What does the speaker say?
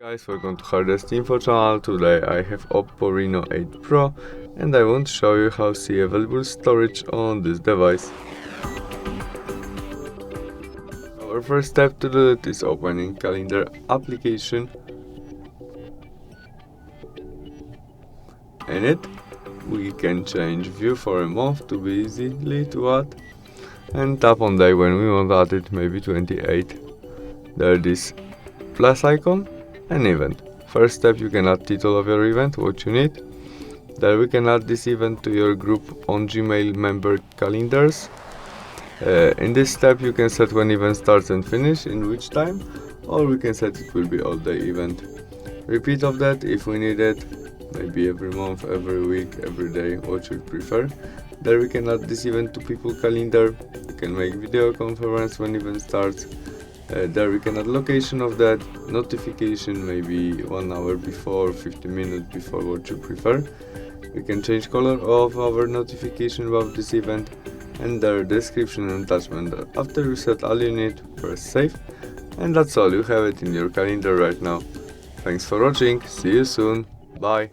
Guys, welcome to HardReset.Info channel. Today I have OPPO Reno 8 Pro and I want to show you how to see available storage on this device. Our first step to do it is opening Calendar application. In it we can change view for a month to be easily to add and tap on day when we want to add it, maybe 28. There is plus icon and event. First step, you can add title of your event, what you need. Then we can add this event to your group on Gmail member calendars. In this step you can set when event starts and finish, in which time, or we can set it will be all day event. Repeat of that if we need it, maybe every month, every week, every day, what you prefer. There we can add this event to people calendar. You can make video conference when event starts. There we can add location of that, notification maybe 1 hour before, 15 minutes before, what you prefer. We can change color of our notification about this event, and their description and attachment. After you set all you need, press save, and that's all, you have it in your calendar right now. Thanks for watching, see you soon, bye.